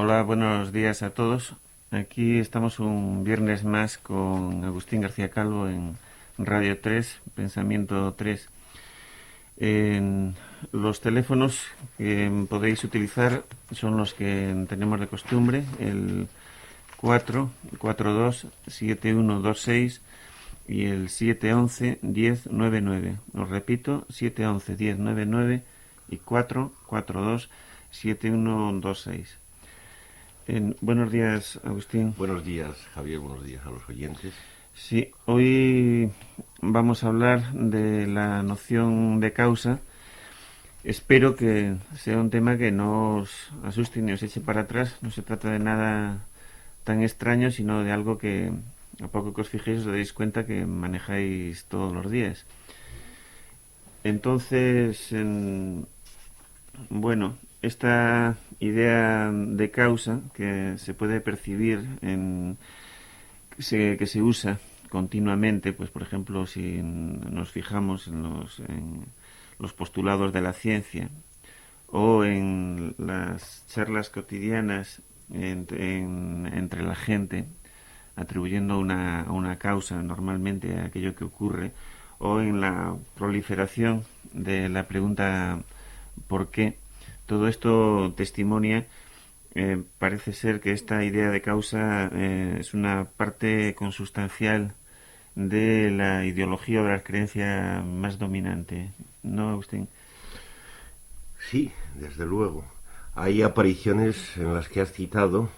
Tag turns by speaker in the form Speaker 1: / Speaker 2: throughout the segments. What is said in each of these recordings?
Speaker 1: Hola, buenos días a todos. Aquí estamos un viernes más con Agustín García Calvo en Radio 3, Pensamiento 3. En los teléfonos que podéis utilizar son los que tenemos de costumbre, el 442-7126 y el 711-1099. Os repito, 711-1099 y 442-7126. Buenos días, Agustín.
Speaker 2: Buenos días, Javier, buenos días a los oyentes.
Speaker 1: Sí, hoy vamos a hablar de la noción de causa. Espero que sea un tema que no os asuste ni os eche para atrás. No se trata de nada tan extraño, sino de algo que a poco que os fijéis os daréis cuenta que manejáis todos los días. Entonces, bueno, esta idea de causa que se puede percibir que se usa continuamente, pues por ejemplo, si nos fijamos en los postulados de la ciencia o en las charlas cotidianas entre la gente, atribuyendo a una causa normalmente a aquello que ocurre, o en la proliferación de la pregunta ¿por qué? Todo esto testimonia, parece ser que esta idea de causa es una parte consustancial de la ideología o de la creencia más dominante, ¿no, Agustín?
Speaker 2: Sí, desde luego. Hay apariciones en las que has citado,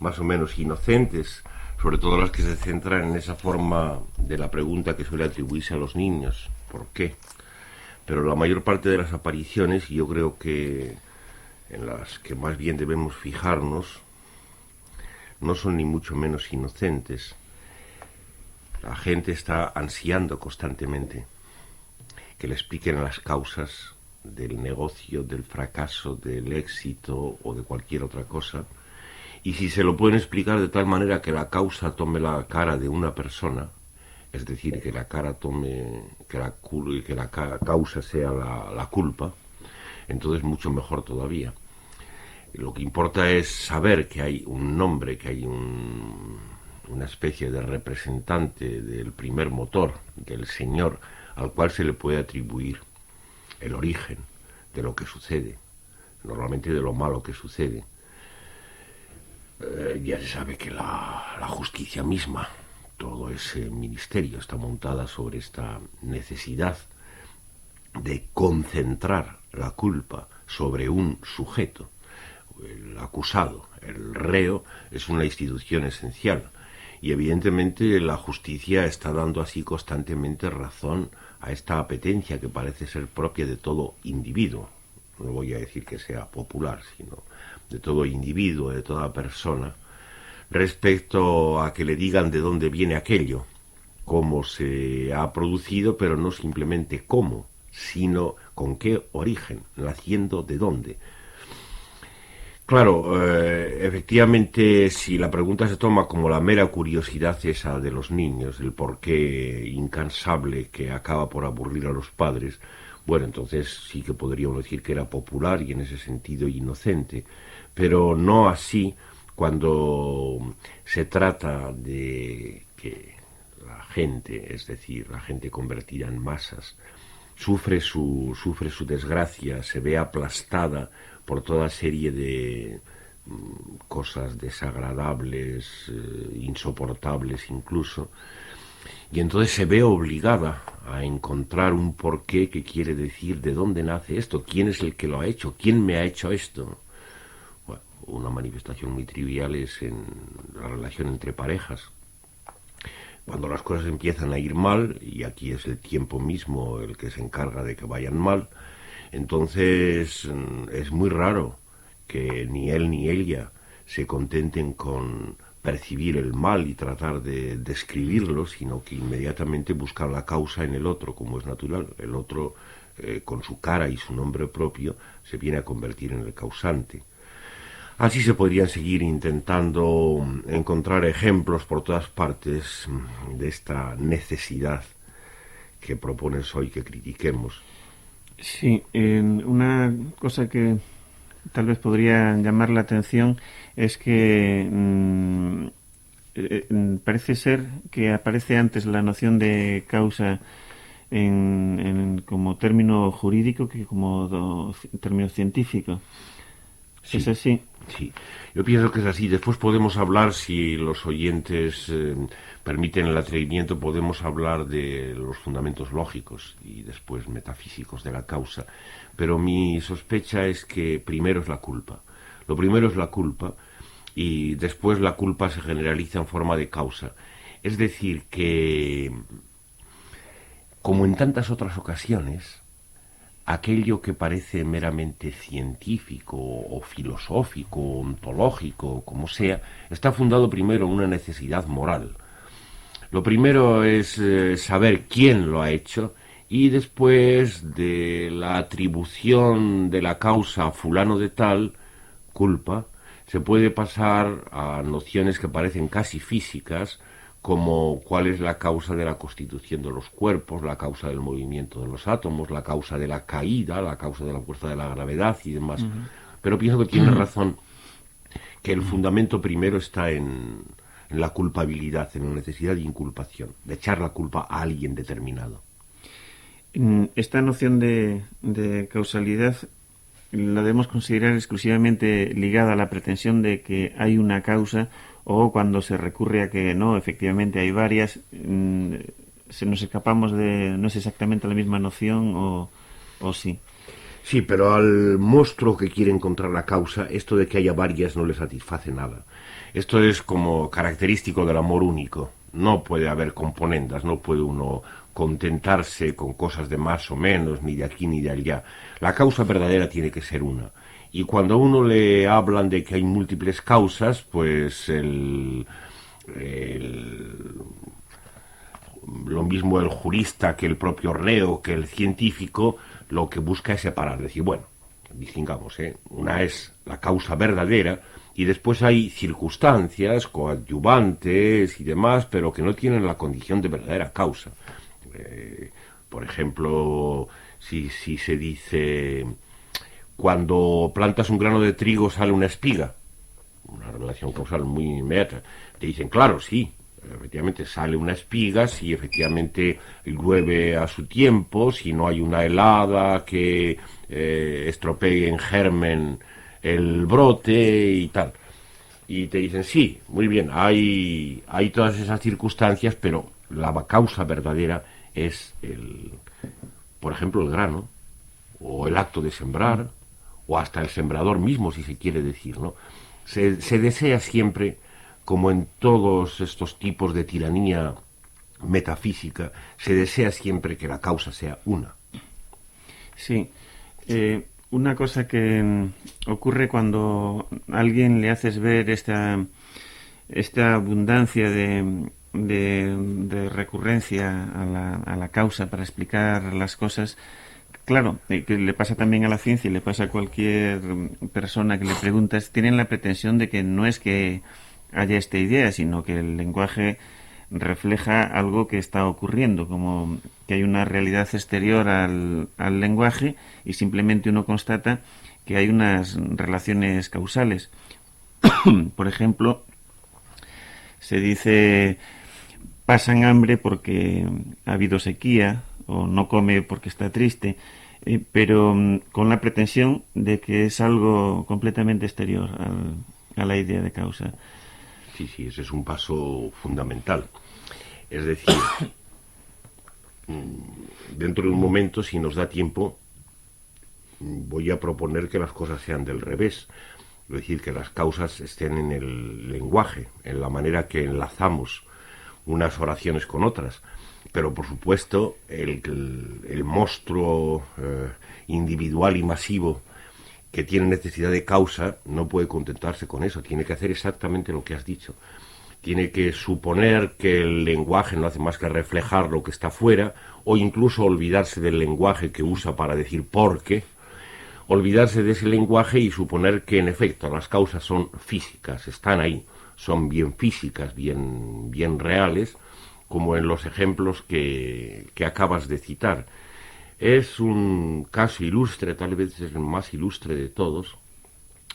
Speaker 2: más o menos inocentes, sobre todo las que se centran en esa forma de la pregunta que suele atribuirse a los niños. ¿Por qué? Pero la mayor parte de las apariciones, y yo creo que en las que más bien debemos fijarnos, no son ni mucho menos inocentes. La gente está ansiando constantemente que le expliquen las causas del negocio, del fracaso, del éxito o de cualquier otra cosa. Y si se lo pueden explicar de tal manera que la causa tome la cara de una persona, es decir, que la cara tome, que la causa sea la culpa, entonces mucho mejor todavía. Lo que importa es saber que hay un nombre, que hay una especie de representante del primer motor, del Señor, al cual se le puede atribuir el origen de lo que sucede, normalmente de lo malo que sucede. Ya se sabe que la justicia misma, todo ese ministerio está montada sobre esta necesidad de concentrar la culpa sobre un sujeto. El acusado, el reo, es una institución esencial. Y evidentemente la justicia está dando así constantemente razón a esta apetencia que parece ser propia de todo individuo. No voy a decir que sea popular, sino de todo individuo, de toda persona, respecto a que le digan de dónde viene aquello, cómo se ha producido, pero no simplemente cómo, sino con qué origen, naciendo de dónde. Claro, efectivamente, si la pregunta se toma como la mera curiosidad esa de los niños, el porqué incansable que acaba por aburrir a los padres, bueno, entonces sí que podríamos decir que era popular y en ese sentido inocente, pero no así cuando se trata de que la gente, es decir, la gente convertida en masas, sufre su desgracia, se ve aplastada por toda serie de cosas desagradables, insoportables incluso, y entonces se ve obligada a encontrar un porqué que quiere decir de dónde nace esto, quién es el que lo ha hecho, quién me ha hecho esto. Bueno, una manifestación muy trivial es en la relación entre parejas. Cuando las cosas empiezan a ir mal, y aquí es el tiempo mismo el que se encarga de que vayan mal, entonces es muy raro que ni él ni ella se contenten con percibir el mal y tratar de describirlo, sino que inmediatamente buscan la causa en el otro, como es natural. El otro, con su cara y su nombre propio, se viene a convertir en el causante. Así se podrían seguir intentando encontrar ejemplos por todas partes de esta necesidad que propones hoy que critiquemos.
Speaker 1: Sí, una cosa que tal vez podría llamar la atención es que parece ser que aparece antes la noción de causa como término jurídico que como término científico.
Speaker 2: Sí,
Speaker 1: ¿Es así?
Speaker 2: sí. Yo pienso que es así. Después podemos hablar, si los oyentes permiten el atrevimiento, podemos hablar de los fundamentos lógicos y después metafísicos de la causa. Pero mi sospecha es que primero es la culpa. Lo primero es la culpa y después la culpa se generaliza en forma de causa. Es decir, que, como en tantas otras ocasiones, aquello que parece meramente científico o filosófico, ontológico, como sea, está fundado primero en una necesidad moral. Lo primero es saber quién lo ha hecho y después de la atribución de la causa a fulano de tal, culpa, se puede pasar a nociones que parecen casi físicas, como cuál es la causa de la constitución de los cuerpos, la causa del movimiento de los átomos, la causa de la caída, la causa de la fuerza de la gravedad y demás. Pero pienso que tiene razón, que el fundamento primero está en la culpabilidad, en la necesidad de inculpación, de echar la culpa a alguien determinado.
Speaker 1: Esta noción de causalidad la debemos considerar exclusivamente ligada a la pretensión de que hay una causa, o cuando se recurre a que no, efectivamente hay varias, se nos escapamos de... no es exactamente la misma noción o sí.
Speaker 2: Sí, pero al monstruo que quiere encontrar la causa, esto de que haya varias no le satisface nada. Esto es como característico del amor único. No puede haber componendas, no puede uno contentarse con cosas de más o menos, ni de aquí ni de allá. La causa verdadera tiene que ser una. Y cuando a uno le hablan de que hay múltiples causas, pues lo mismo el jurista que el propio reo, que el científico, lo que busca es separar, decir, bueno, distingamos, una es la causa verdadera y después hay circunstancias, coadyuvantes y demás, pero que no tienen la condición de verdadera causa. Por ejemplo, si se dice, cuando plantas un grano de trigo sale una espiga, una relación causal muy inmediata, te dicen, claro, sí, efectivamente sale una espiga si efectivamente llueve a su tiempo, si no hay una helada que estropee en germen el brote y tal. Y te dicen, sí, muy bien, hay todas esas circunstancias, pero la causa verdadera es, por ejemplo, el grano, o el acto de sembrar, o hasta el sembrador mismo, si se quiere decir, ¿no? Se desea siempre, como en todos estos tipos de tiranía metafísica, se desea siempre que la causa sea una.
Speaker 1: Sí. Una cosa que ocurre cuando a alguien le haces ver esta abundancia de recurrencia a la causa para explicar las cosas, claro, que le pasa también a la ciencia y le pasa a cualquier persona que le preguntas, tienen la pretensión de que no es que haya esta idea, sino que el lenguaje refleja algo que está ocurriendo, como que hay una realidad exterior al lenguaje y simplemente uno constata que hay unas relaciones causales. Por ejemplo, se dice pasan hambre porque ha habido sequía o no come porque está triste, pero con la pretensión de que es algo completamente exterior a la idea de causa.
Speaker 2: Sí, sí, ese es un paso fundamental. Es decir, dentro de un momento, si nos da tiempo, voy a proponer que las cosas sean del revés. Es decir, que las causas estén en el lenguaje, en la manera que enlazamos unas oraciones con otras. Pero, por supuesto, el monstruo individual y masivo que tiene necesidad de causa no puede contentarse con eso. Tiene que hacer exactamente lo que has dicho. Tiene que suponer que el lenguaje no hace más que reflejar lo que está fuera, o incluso olvidarse del lenguaje que usa para decir por qué, olvidarse de ese lenguaje y suponer que en efecto las causas son físicas, están ahí, son bien físicas, bien reales, como en los ejemplos que acabas de citar. Es un caso ilustre, tal vez es el más ilustre de todos,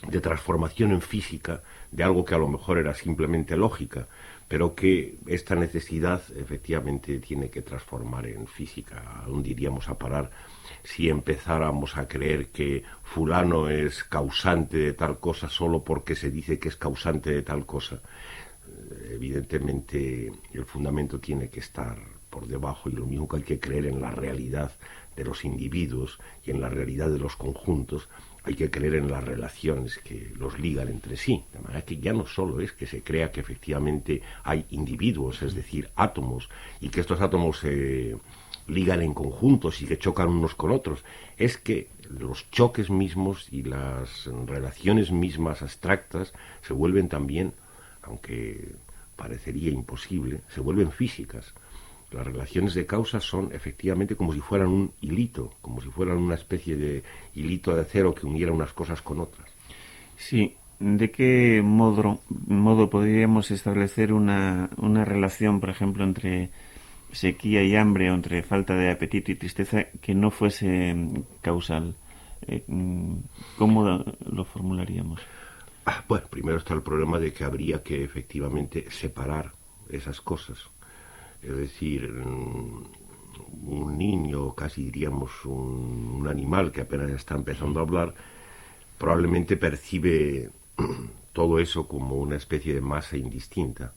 Speaker 2: de transformación en física de algo que a lo mejor era simplemente lógica, pero que esta necesidad efectivamente tiene que transformar en física. Aún diríamos a parar si empezáramos a creer que fulano es causante de tal cosa solo porque se dice que es causante de tal cosa. Evidentemente el fundamento tiene que estar por debajo, y lo mismo que hay que creer en la realidad de los individuos y en la realidad de los conjuntos, hay que creer en las relaciones que los ligan entre sí. De manera que ya no solo es que se crea que efectivamente hay individuos, es decir, átomos, y que estos átomos se ligan en conjuntos y que chocan unos con otros, es que los choques mismos y las relaciones mismas abstractas se vuelven también, aunque parecería imposible, se vuelven físicas. Las relaciones de causa son efectivamente como si fueran un hilito, como si fueran una especie de hilito de acero que uniera unas cosas con otras.
Speaker 1: Sí, ¿de qué modo podríamos establecer una relación, por ejemplo, entre sequía y hambre o entre falta de apetito y tristeza que no fuese causal? ¿Cómo lo formularíamos?
Speaker 2: Bueno, primero está el problema de que habría que efectivamente separar esas cosas. Es decir, un niño, casi diríamos un animal que apenas está empezando a hablar, probablemente percibe todo eso como una especie de masa indistinta,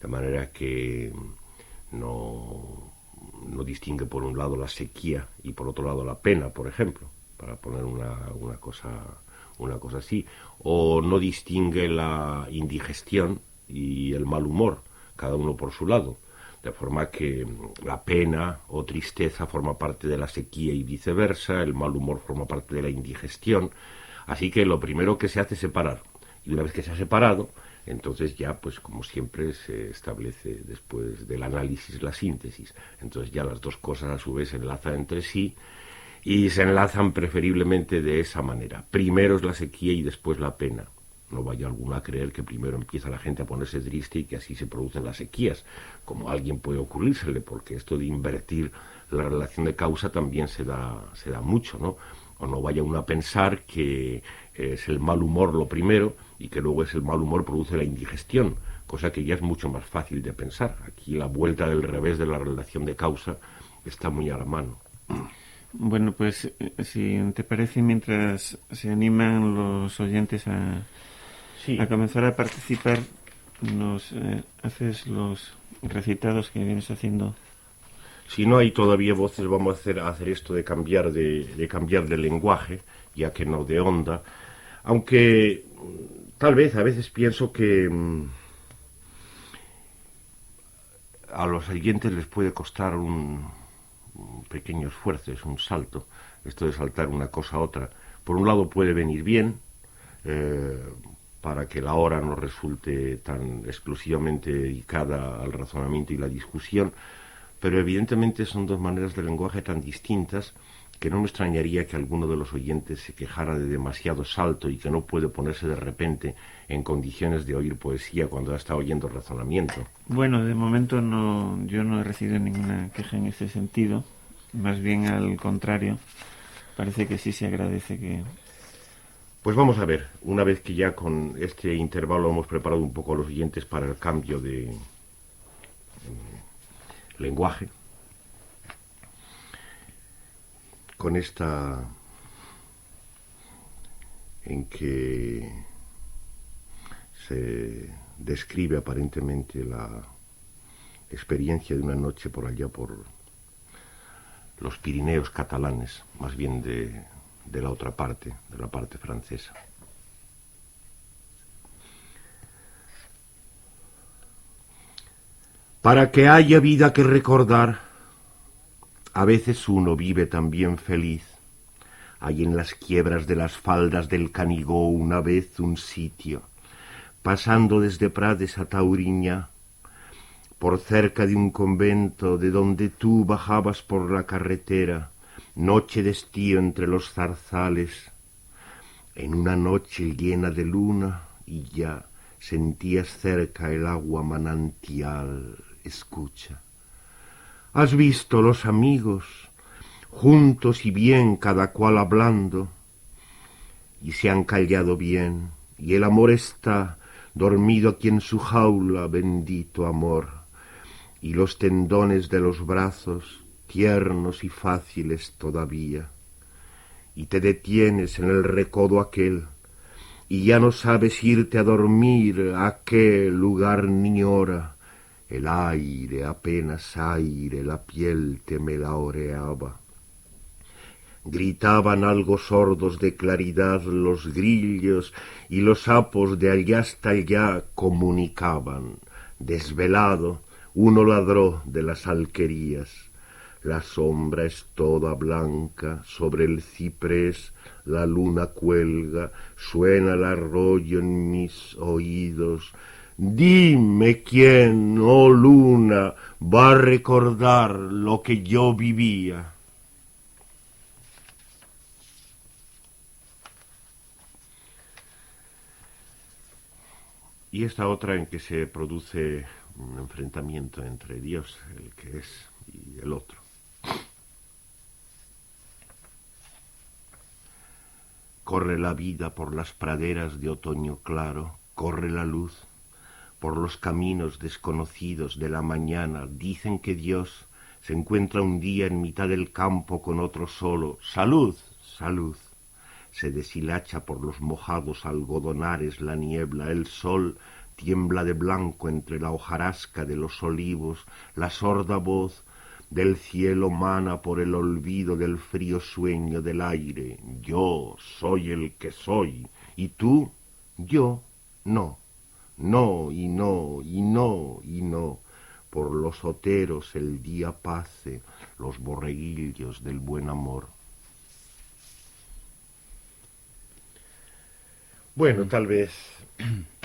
Speaker 2: de manera que no distingue por un lado la sequía y por otro lado la pena, por ejemplo, para poner una cosa así, o no distingue la indigestión y el mal humor, cada uno por su lado, de forma que la pena o tristeza forma parte de la sequía y viceversa, el mal humor forma parte de la indigestión. Así que lo primero que se hace es separar, y una vez que se ha separado, entonces ya, pues como siempre, se establece después del análisis la síntesis. Entonces ya las dos cosas a su vez se enlazan entre sí, y se enlazan preferiblemente de esa manera. Primero es la sequía y después la pena. No vaya alguno a creer que primero empieza la gente a ponerse triste y que así se producen las sequías, como a alguien puede ocurrírsele, porque esto de invertir la relación de causa también se da mucho, ¿no? O no vaya uno a pensar que es el mal humor lo primero y que luego es el mal humor produce la indigestión, cosa que ya es mucho más fácil de pensar. Aquí la vuelta del revés de la relación de causa está muy a la mano.
Speaker 1: Bueno, pues si te parece, mientras se animan los oyentes a comenzar a participar, nos haces los recitados que vienes haciendo.
Speaker 2: Si no hay todavía voces, vamos a hacer esto de cambiar de lenguaje, ya que no de onda, aunque tal vez a veces pienso que a los oyentes les puede costar un pequeño esfuerzo, es un salto, esto de saltar una cosa a otra. Por un lado puede venir bien, para que la hora no resulte tan exclusivamente dedicada al razonamiento y la discusión, pero evidentemente son dos maneras de lenguaje tan distintas que no me extrañaría que alguno de los oyentes se quejara de demasiado salto y que no puede ponerse de repente en condiciones de oír poesía cuando está oyendo razonamiento.
Speaker 1: Bueno, de momento yo no he recibido ninguna queja en ese sentido, más bien al contrario, parece que sí se agradece que...
Speaker 2: Pues vamos a ver, una vez que ya con este intervalo hemos preparado un poco a los oyentes para el cambio de lenguaje, con esta en que se describe aparentemente la experiencia de una noche por allá por los Pirineos catalanes, más bien de la otra parte, de la parte francesa. Para que haya vida que recordar, a veces uno vive también feliz. Hay en las quiebras de las faldas del Canigó una vez un sitio, pasando desde Prades a Tauriña, por cerca de un convento de donde tú bajabas por la carretera, noche de estío entre los zarzales, en una noche llena de luna, y ya sentías cerca el agua manantial. Escucha. ¿Has visto los amigos, juntos y bien cada cual hablando? y se han callado bien, y el amor está dormido aquí en su jaula, bendito amor, y los tendones de los brazos, tiernos y fáciles todavía, y te detienes en el recodo aquel, y ya no sabes irte a dormir a qué lugar ni hora, el aire, apenas aire, la piel te me la oreaba. Gritaban algo sordos de claridad los grillos y los sapos de allá hasta allá comunicaban. Desvelado, uno ladró de las alquerías. La sombra es toda blanca, sobre el ciprés la luna cuelga, suena el arroyo en mis oídos. Dime quién, oh luna, va a recordar lo que yo vivía. Y esta otra en que se produce un enfrentamiento entre Dios, el que es, y el otro. Corre la vida por las praderas de otoño claro, corre la luz por los caminos desconocidos de la mañana. Dicen que Dios se encuentra un día en mitad del campo con otro solo. ¡Salud! ¡Salud! Se deshilacha por los mojados algodonares la niebla, el sol tiembla de blanco entre la hojarasca de los olivos, la sorda voz del cielo mana por el olvido del frío sueño del aire. Yo soy el que soy, y tú, yo, no, no y no y no y no. Por los oteros el día pase, los borreguillos del buen amor. Bueno, tal vez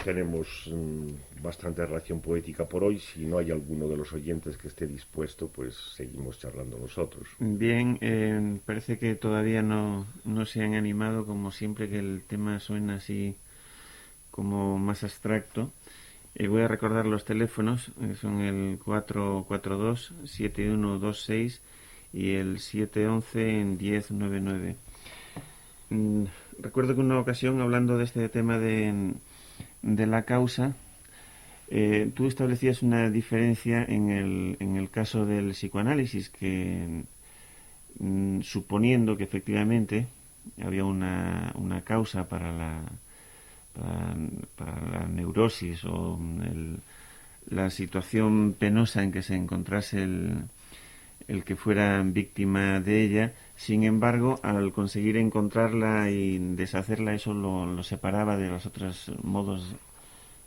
Speaker 2: tenemos bastante relación poética por hoy. Si no hay alguno de los oyentes que esté dispuesto, pues seguimos charlando nosotros.
Speaker 1: Bien, parece que todavía no se han animado, como siempre que el tema suena así como más abstracto. Voy a recordar los teléfonos, son el 442-7126 y el 711-1099. Recuerdo que en una ocasión, hablando de este tema de la causa, tú establecías una diferencia en el caso del psicoanálisis, que suponiendo que efectivamente había una causa para la neurosis o la situación penosa en que se encontrase el que fuera víctima de ella. Sin embargo, al conseguir encontrarla y deshacerla, eso lo separaba de los otros modos,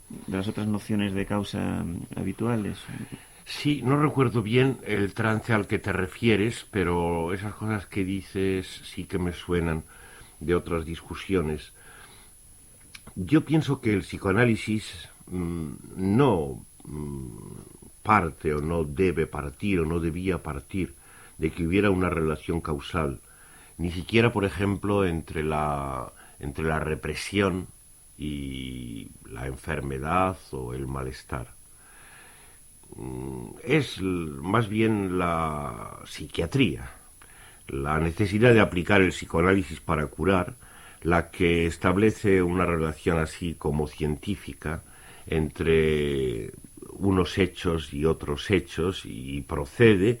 Speaker 1: de las otras nociones de causa habituales.
Speaker 2: Sí, no recuerdo bien el trance al que te refieres, pero esas cosas que dices sí que me suenan de otras discusiones. Yo pienso que el psicoanálisis no parte o no debe partir o no debía partir de que hubiera una relación causal, ni siquiera, por ejemplo, entre la represión y la enfermedad o el malestar. Es más bien la psiquiatría, la necesidad de aplicar el psicoanálisis para curar, la que establece una relación así como científica entre unos hechos y otros hechos y procede,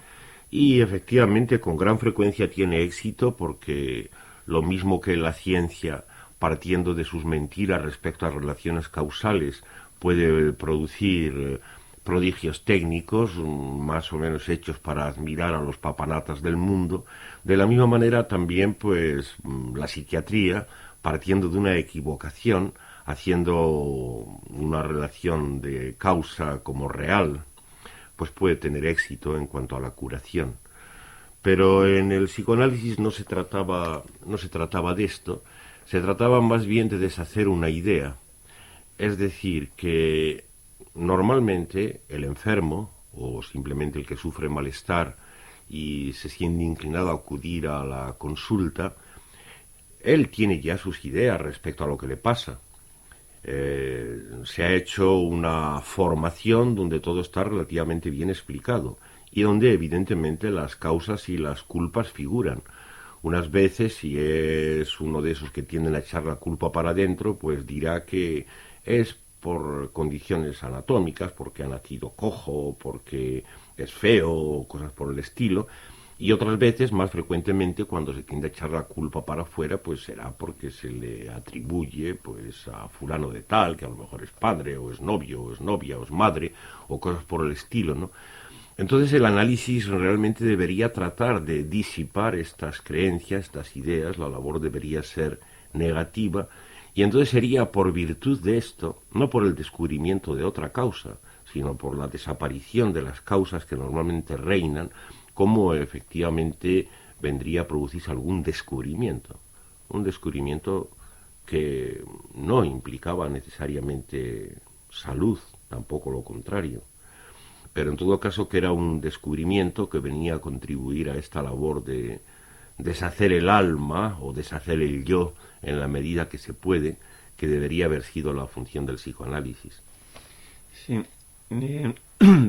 Speaker 2: y efectivamente con gran frecuencia tiene éxito, porque lo mismo que la ciencia, partiendo de sus mentiras respecto a relaciones causales, puede producir prodigios técnicos más o menos hechos para admirar a los papanatas del mundo, de la misma manera también pues la psiquiatría, partiendo de una equivocación, haciendo una relación de causa como real, pues puede tener éxito en cuanto a la curación. Pero en el psicoanálisis no se trataba de esto, se trataba más bien de deshacer una idea. Es decir, que normalmente el enfermo, o simplemente el que sufre malestar y se siente inclinado a acudir a la consulta, él tiene ya sus ideas respecto a lo que le pasa. Se ha hecho una formación donde todo está relativamente bien explicado y donde evidentemente las causas y las culpas figuran. Unas veces, si es uno de esos que tienden a echar la culpa para adentro, pues dirá que es por condiciones anatómicas, porque ha nacido cojo, porque es feo, o cosas por el estilo. Y otras veces, más frecuentemente, cuando se tiende a echar la culpa para afuera, pues será porque se le atribuye pues a fulano de tal, que a lo mejor es padre, o es novio, o es novia, o es madre, o cosas por el estilo, ¿no? Entonces el análisis realmente debería tratar de disipar estas creencias, estas ideas, la labor debería ser negativa, y entonces sería por virtud de esto, no por el descubrimiento de otra causa, sino por la desaparición de las causas que normalmente reinan, como efectivamente vendría a producirse algún descubrimiento. Un descubrimiento que no implicaba necesariamente salud, tampoco lo contrario, pero en todo caso que era un descubrimiento que venía a contribuir a esta labor de deshacer el alma o deshacer el yo en la medida que se puede, que debería haber sido la función del psicoanálisis.
Speaker 1: Sí,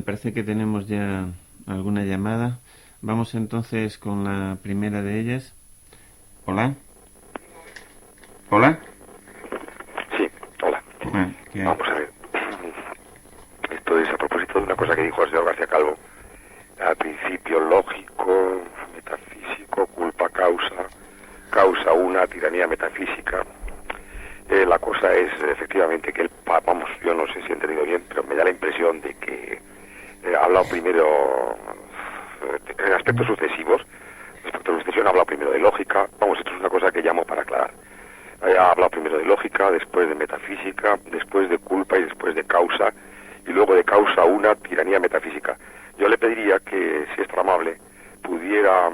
Speaker 1: parece que tenemos ya alguna llamada. Vamos entonces con la primera de ellas. Hola. ¿Hola?
Speaker 3: Sí, hola. Vamos a ver. Esto es a propósito de una cosa que dijo el señor García Calvo. Al principio lógico, metafísico, culpa causa, causa una, tiranía metafísica. La cosa es efectivamente que vamos, yo no sé si he entendido bien, pero me da la impresión de que ha hablado primero en aspectos sucesivos. Respecto a la sucesión ha hablado primero de lógica. Vamos, esto es una cosa que llamo para aclarar. Ha hablado primero de lógica, después de metafísica, después de culpa y después de causa, y luego de causa una, tiranía metafísica. Yo le pediría que, si es tan amable, pudiera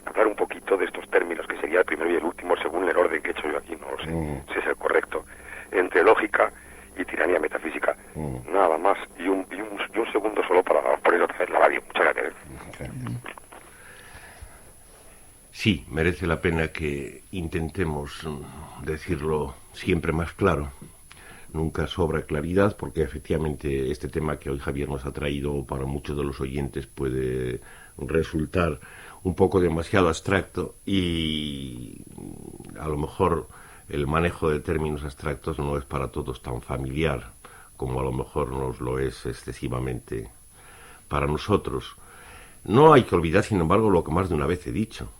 Speaker 3: hablar un poquito de estos términos, que sería el primero y el último, según el orden que he hecho yo aquí, no lo sé si es el correcto, entre lógica y tiranía metafísica. Nada más, y un segundo solo para poner otra vez la radio. Muchas gracias.
Speaker 2: Sí, merece la pena que intentemos decirlo siempre más claro. Nunca sobra claridad, porque efectivamente este tema que hoy Javier nos ha traído para muchos de los oyentes puede resultar un poco demasiado abstracto, y a lo mejor el manejo de términos abstractos no es para todos tan familiar como a lo mejor nos lo es excesivamente para nosotros. No hay que olvidar, sin embargo, lo que más de una vez he dicho,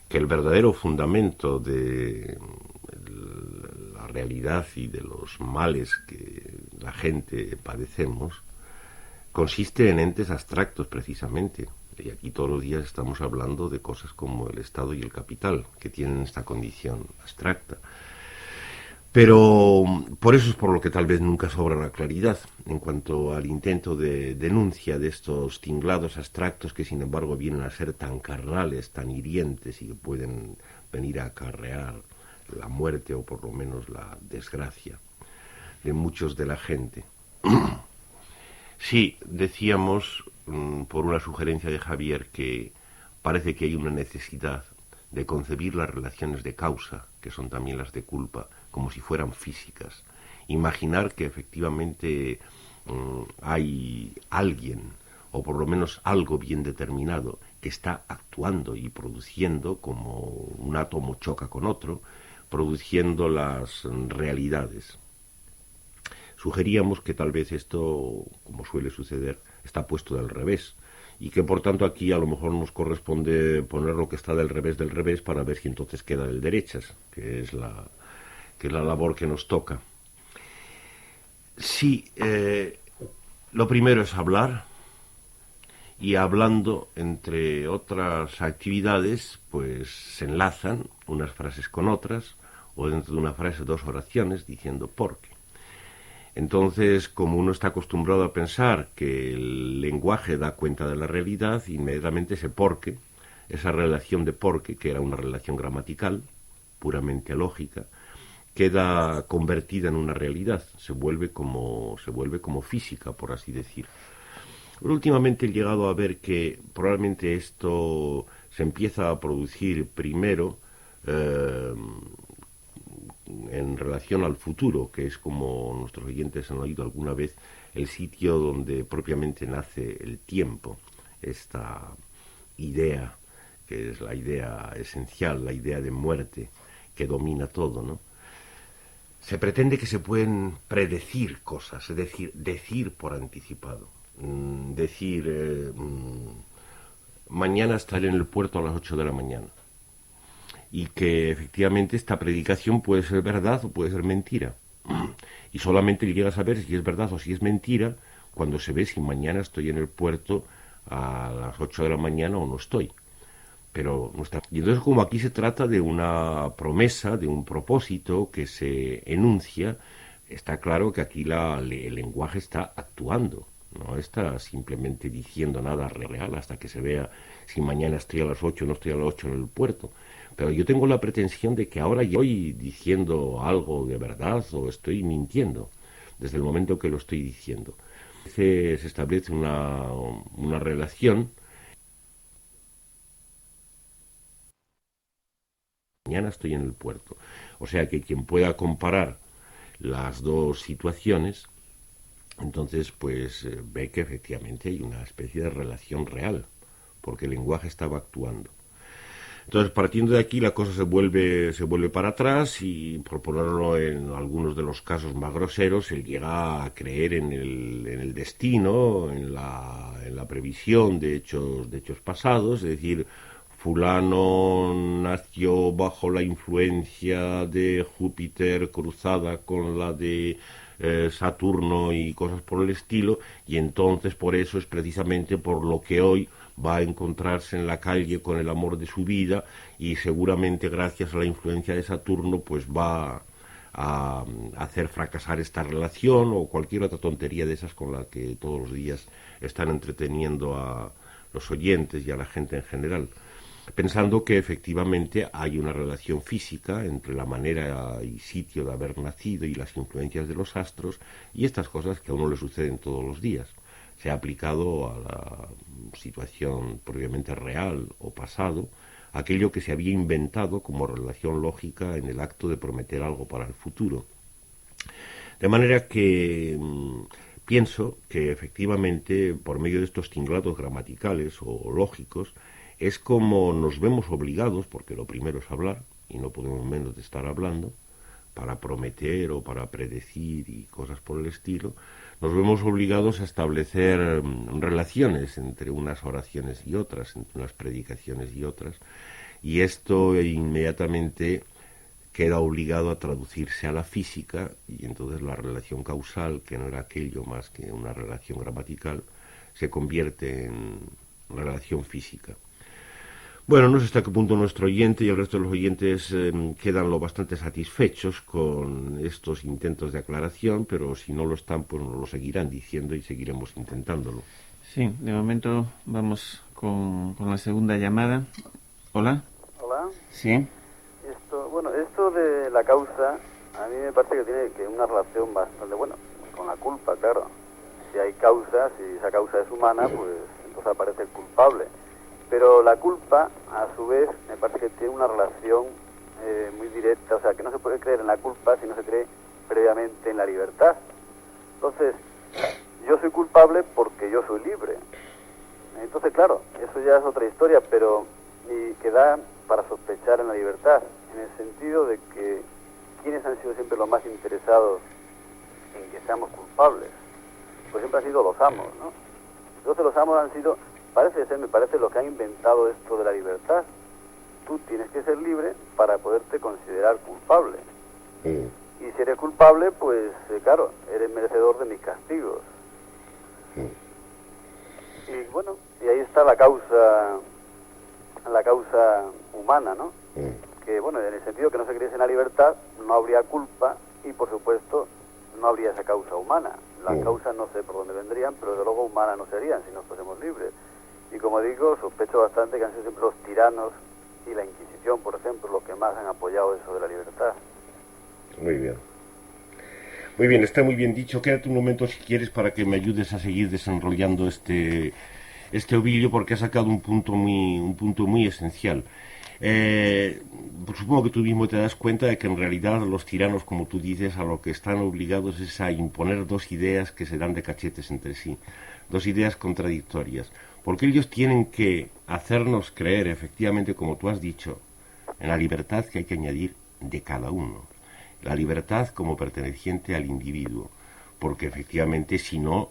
Speaker 2: que el verdadero fundamento de la realidad y de los males que la gente padecemos consiste en entes abstractos, precisamente. Y aquí todos los días estamos hablando de cosas como el Estado y el capital, que tienen esta condición abstracta. Pero por eso es por lo que tal vez nunca sobra la claridad en cuanto al intento de denuncia de estos tinglados abstractos que sin embargo vienen a ser tan carnales, tan hirientes, y que pueden venir a acarrear la muerte o por lo menos la desgracia de muchos de la gente. Sí, decíamos por una sugerencia de Javier que parece que hay una necesidad de concebir las relaciones de causa, que son también las de culpa, como si fueran físicas. Imaginar que efectivamente hay alguien, o por lo menos algo bien determinado, que está actuando y produciendo, como un átomo choca con otro, produciendo las realidades. Sugeríamos que tal vez esto, como suele suceder, está puesto del revés, y que por tanto aquí a lo mejor nos corresponde poner lo que está del revés para ver si entonces queda del derechas, que es la labor que nos toca. Sí, lo primero es hablar, y hablando, entre otras actividades, pues se enlazan unas frases con otras, o dentro de una frase dos oraciones diciendo por qué. Entonces, como uno está acostumbrado a pensar que el lenguaje da cuenta de la realidad, inmediatamente ese porqué, esa relación de porqué, que era una relación gramatical, puramente lógica, queda convertida en una realidad, se vuelve como física, por así decir. Pero últimamente he llegado a ver que probablemente esto se empieza a producir primero en relación al futuro, que es, como nuestros oyentes han oído alguna vez, el sitio donde propiamente nace el tiempo, esta idea que es la idea esencial, la idea de muerte que domina todo, ¿no? Se pretende que se pueden predecir cosas, es decir por anticipado. Mañana estaré en el puerto a las 8 de la mañana. Y que efectivamente esta predicación puede ser verdad o puede ser mentira. Y solamente llega a saber si es verdad o si es mentira cuando se ve si mañana estoy en el puerto a las 8 de la mañana o no estoy. Pero y entonces, como aquí se trata de una promesa, de un propósito que se enuncia, está claro que aquí el lenguaje está actuando, no está simplemente diciendo nada real hasta que se vea si mañana estoy a las 8 o no estoy a las 8 en el puerto. Pero yo tengo la pretensión de que ahora yo estoy diciendo algo de verdad o estoy mintiendo desde el momento que lo estoy diciendo. Se establece una relación. Mañana estoy en el puerto. O sea que quien pueda comparar las dos situaciones, entonces pues ve que efectivamente hay una especie de relación real, porque el lenguaje estaba actuando. Entonces, partiendo de aquí, la cosa se vuelve para atrás y, por ponerlo en algunos de los casos más groseros, él llega a creer en el destino, en la previsión de hechos pasados, es decir, fulano nació bajo la influencia de Júpiter cruzada con la de Saturno y cosas por el estilo, y entonces por eso es precisamente por lo que hoy va a encontrarse en la calle con el amor de su vida, y seguramente gracias a la influencia de Saturno pues va a hacer fracasar esta relación o cualquier otra tontería de esas con la que todos los días están entreteniendo a los oyentes y a la gente en general, pensando que efectivamente hay una relación física entre la manera y sitio de haber nacido y las influencias de los astros y estas cosas que a uno le suceden todos los días. Se ha aplicado a la situación previamente real o pasado aquello que se había inventado como relación lógica en el acto de prometer algo para el futuro. De manera que pienso que efectivamente por medio de estos tinglados gramaticales o lógicos es como nos vemos obligados, porque lo primero es hablar y no podemos menos de estar hablando, para prometer o para predecir y cosas por el estilo, nos vemos obligados a establecer relaciones entre unas oraciones y otras, entre unas predicaciones y otras, y esto inmediatamente queda obligado a traducirse a la física, y entonces la relación causal, que no era aquello más que una relación gramatical, se convierte en relación física. Bueno, no sé hasta qué punto nuestro oyente y el resto de los oyentes quedan lo bastante satisfechos con estos intentos de aclaración, pero si no lo están, pues nos lo seguirán diciendo y seguiremos intentándolo.
Speaker 1: Sí, de momento vamos con la segunda llamada. Hola.
Speaker 4: Hola.
Speaker 1: Sí.
Speaker 4: Esto de la causa, a mí me parece que tiene una relación bastante buena con la culpa, claro. Si hay causa, si esa causa es humana, pues entonces aparece el culpable. Pero la culpa, a su vez, me parece que tiene una relación muy directa, o sea, que no se puede creer en la culpa si no se cree previamente en la libertad. Entonces, yo soy culpable porque yo soy libre. Entonces, claro, eso ya es otra historia, pero y que da para sospechar en la libertad, en el sentido de que ¿quiénes han sido siempre los más interesados en que seamos culpables? Pues siempre han sido los amos, ¿no? Entonces los amos han sido... me parece los que han inventado esto de la libertad. Tú tienes que ser libre para poderte considerar culpable. Y si eres culpable, pues claro, eres merecedor de mis castigos. Y bueno, y ahí está la causa humana, ¿no? Que bueno, en el sentido que no se creyese en la libertad, no habría culpa y por supuesto no habría esa causa humana. Las causas no sé por dónde vendrían, pero de luego humanas no serían si no fuésemos libres. Y como digo, sospecho bastante que han sido siempre los tiranos y la Inquisición, por ejemplo, los que más han apoyado eso de la libertad.
Speaker 2: Muy bien. Muy bien, está muy bien dicho. Quédate un momento si quieres para que me ayudes a seguir desenrollando este ovillo, porque ha sacado un punto muy esencial. Supongo que tú mismo te das cuenta de que en realidad los tiranos, como tú dices, a lo que están obligados es a imponer dos ideas que se dan de cachetes entre sí, dos ideas contradictorias. porque ellos tienen que hacernos creer, efectivamente, como tú has dicho, en la libertad que hay que añadir de cada uno, la libertad como perteneciente al individuo, porque efectivamente si no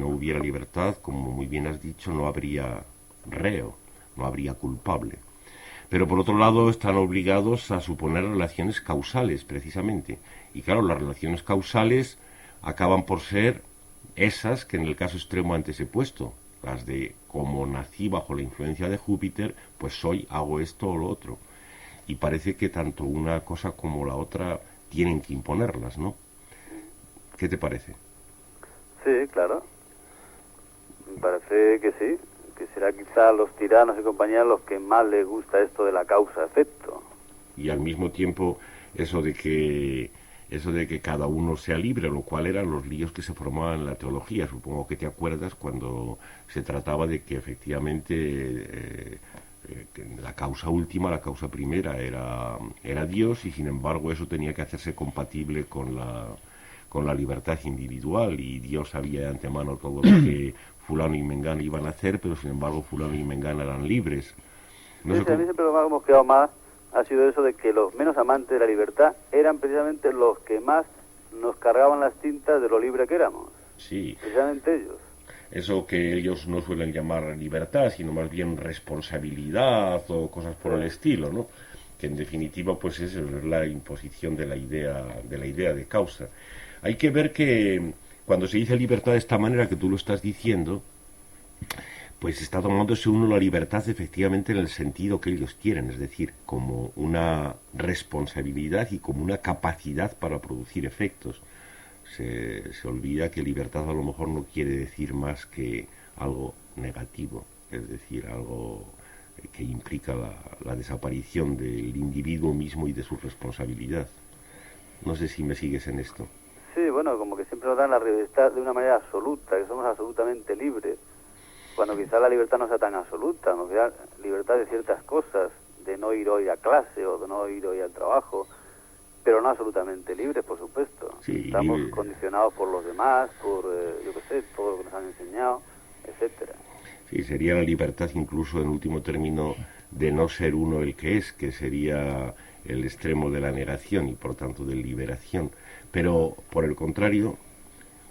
Speaker 2: hubiera libertad, como muy bien has dicho, no habría reo, no habría culpable. Pero por otro lado están obligados a suponer relaciones causales, precisamente. Y claro, las relaciones causales acaban por ser esas que en el caso extremo antes he puesto, las de como nací bajo la influencia de Júpiter, pues hago esto o lo otro. Y parece que tanto una cosa como la otra tienen que imponerlas, ¿no? ¿Qué te parece?
Speaker 4: Sí, claro. Me parece que sí, que será quizá a los tiranos y compañía los que más les gusta esto de la causa-efecto.
Speaker 2: Y al mismo tiempo eso de que cada uno sea libre, lo cual eran los líos que se formaban en la teología. Supongo que te acuerdas cuando se trataba de que efectivamente que la causa última, la causa primera era Dios, y sin embargo eso tenía que hacerse compatible con la libertad individual, y Dios sabía de antemano todo lo que fulano y mengano iban a hacer, pero sin embargo fulano y mengano eran libres. No
Speaker 4: Sí,
Speaker 2: sé
Speaker 4: sí, a mí siempre lo que me ha mosqueado más ha sido eso de que los menos amantes de la libertad eran precisamente los que más nos cargaban las tintas de lo libre que éramos.
Speaker 2: Sí.
Speaker 4: Precisamente ellos.
Speaker 2: Eso que ellos no suelen llamar libertad, sino más bien responsabilidad o cosas por el estilo, ¿no? Que en definitiva pues es la imposición de la idea de causa. Hay que ver que cuando se dice libertad de esta manera que tú lo estás diciendo, pues está tomándose uno la libertad efectivamente en el sentido que ellos quieren, es decir, como una responsabilidad y como una capacidad para producir efectos. Se olvida que libertad a lo mejor no quiere decir más que algo negativo, es decir, algo que implica la desaparición del individuo mismo y de su responsabilidad. No sé si me sigues en esto.
Speaker 4: Sí, bueno, como que siempre nos dan la libertad de una manera absoluta, que somos absolutamente libres, cuando quizá la libertad no sea tan absoluta, nos da libertad de ciertas cosas, de no ir hoy a clase o de no ir hoy al trabajo, pero no absolutamente libres, por supuesto.
Speaker 2: Sí,
Speaker 4: estamos condicionados por los demás, por, yo qué sé, todo lo que nos han enseñado, etcétera.
Speaker 2: Sí, sería la libertad incluso en último término de no ser uno el que es, que sería el extremo de la negación y por tanto de liberación. Pero por el contrario,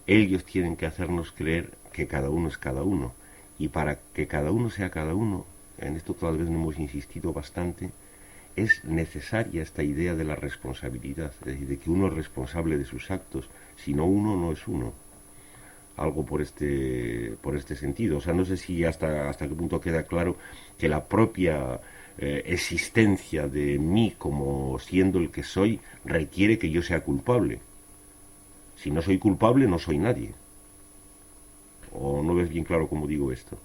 Speaker 2: ellos tienen que hacernos creer que cada uno es cada uno. Y para que cada uno sea cada uno, en esto tal vez no hemos insistido bastante, es necesaria esta idea de la responsabilidad, es decir, de que uno es responsable de sus actos, si no uno no es uno. Algo por este sentido. O sea, no sé si hasta qué punto queda claro que la propia existencia de mí como siendo el que soy requiere que yo sea culpable. Si no soy culpable, no soy nadie. ¿O no ves bien claro cómo digo esto?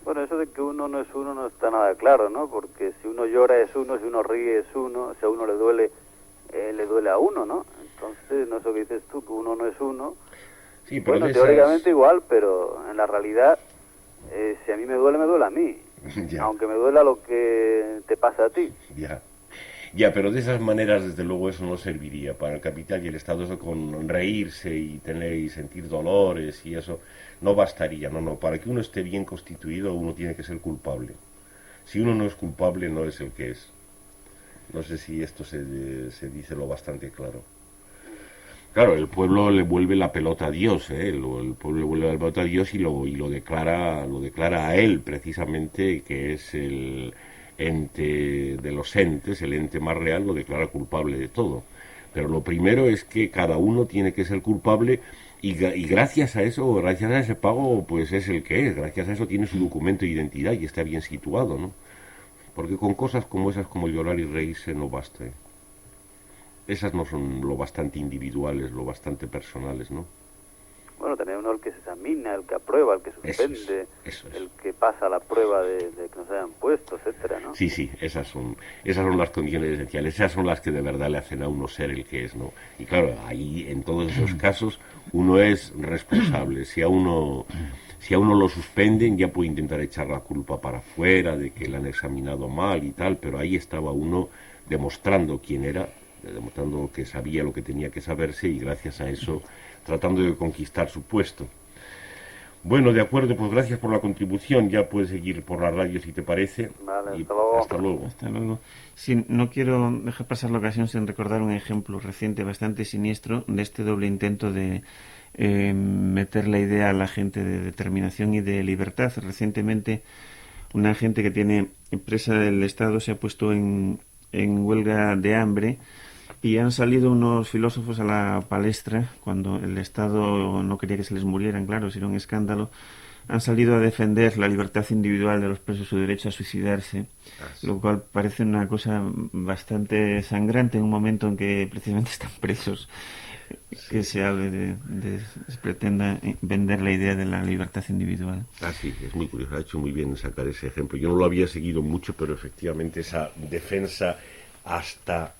Speaker 4: Bueno, eso de que uno no es uno no está nada claro, ¿no? Porque si uno llora es uno, si uno ríe es uno, si a uno le duele a uno, ¿no? Entonces, no es lo que dices tú, que uno no es uno.
Speaker 2: Sí, pero
Speaker 4: bueno, teóricamente igual, pero en la realidad, si a mí me duele a mí.
Speaker 2: Ya.
Speaker 4: Aunque me duela lo que te pasa a ti.
Speaker 2: Ya, pero de esas maneras, desde luego, eso no serviría para el capital y el Estado. Eso con reírse y tener y sentir dolores y eso no bastaría. No, para que uno esté bien constituido, uno tiene que ser culpable. Si uno no es culpable, no es el que es. No sé si esto se dice lo bastante claro. Claro, el pueblo le vuelve la pelota a Dios, el pueblo le vuelve la pelota a Dios y lo declara a él, precisamente, que es el ente de los entes, el ente más real, lo declara culpable de todo. Pero lo primero es que cada uno tiene que ser culpable y gracias a eso, gracias a ese pago, pues es el que es. Gracias a eso tiene su documento de identidad y está bien situado, ¿no? Porque con cosas como esas, como llorar y reírse, no basta, Esas no son lo bastante individuales, lo bastante personales, ¿no?
Speaker 4: Bueno, también uno el que se examina, el que aprueba, el que suspende,
Speaker 2: eso es.
Speaker 4: El que pasa la prueba de que nos hayan puesto, etcétera, ¿no?
Speaker 2: Sí, esas son las condiciones esenciales, esas son las que de verdad le hacen a uno ser el que es, ¿no? Y claro, ahí en todos esos casos uno es responsable. Si a uno lo suspenden, ya puede intentar echar la culpa para afuera de que le han examinado mal y tal, pero ahí estaba uno demostrando quién era, demostrando que sabía lo que tenía que saberse y gracias a eso tratando de conquistar su puesto. Bueno, de acuerdo, pues gracias por la contribución. Ya puedes seguir por la radio si te parece.
Speaker 4: Vale,
Speaker 2: Y
Speaker 4: hasta luego.
Speaker 2: hasta luego.
Speaker 1: Hasta luego. Sí, no quiero dejar pasar la ocasión sin recordar un ejemplo reciente bastante siniestro de este doble intento de meter la idea a la gente de determinación y de libertad. Recientemente, una gente que tiene empresa del Estado se ha puesto en huelga de hambre y han salido unos filósofos a la palestra cuando el Estado no quería que se les murieran, claro, sería un escándalo. Han salido a defender la libertad individual de los presos, su derecho a suicidarse, lo cual parece una cosa bastante sangrante en un momento en que precisamente están presos, que se hable se pretenda vender la idea de la libertad individual.
Speaker 2: Sí, es muy curioso, ha hecho muy bien sacar ese ejemplo. Yo no lo había seguido mucho, pero efectivamente esa defensa hasta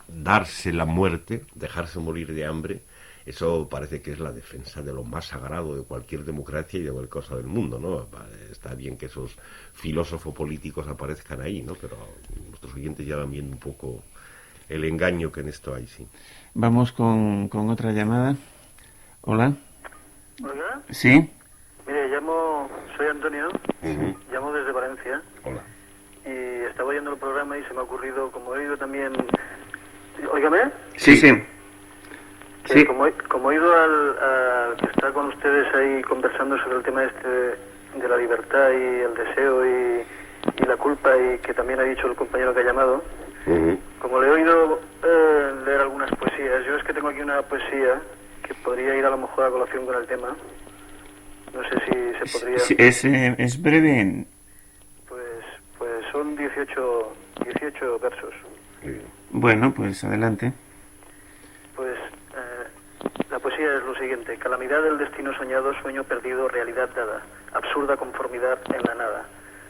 Speaker 2: darse la muerte, dejarse morir de hambre, eso parece que es la defensa de lo más sagrado de cualquier democracia y de cualquier cosa del mundo, ¿no? Está bien que esos filósofos políticos aparezcan ahí, ¿no? Pero nuestros oyentes ya van viendo un poco el engaño que en esto hay, sí.
Speaker 1: Vamos con otra llamada. Hola.
Speaker 5: ¿Hola?
Speaker 1: ¿Sí?
Speaker 5: Mire, soy Antonio, llamo desde Valencia.
Speaker 2: Hola.
Speaker 5: Y estaba oyendo el programa y se me ha ocurrido, como he oído también... Óigame.
Speaker 1: Sí, sí.
Speaker 5: Sí. Como he ido al que está con ustedes ahí conversando sobre el tema de la libertad y el deseo y la culpa, y que también ha dicho el compañero que ha llamado, como le he oído leer algunas poesías, yo es que tengo aquí una poesía que podría ir a lo mejor a colación con el tema. No sé si se podría...
Speaker 1: Sí, es breve.
Speaker 5: Pues son 18 versos.
Speaker 1: Bueno, pues adelante.
Speaker 5: Pues la poesía es lo siguiente: calamidad del destino soñado, sueño perdido, realidad dada, absurda conformidad en la nada.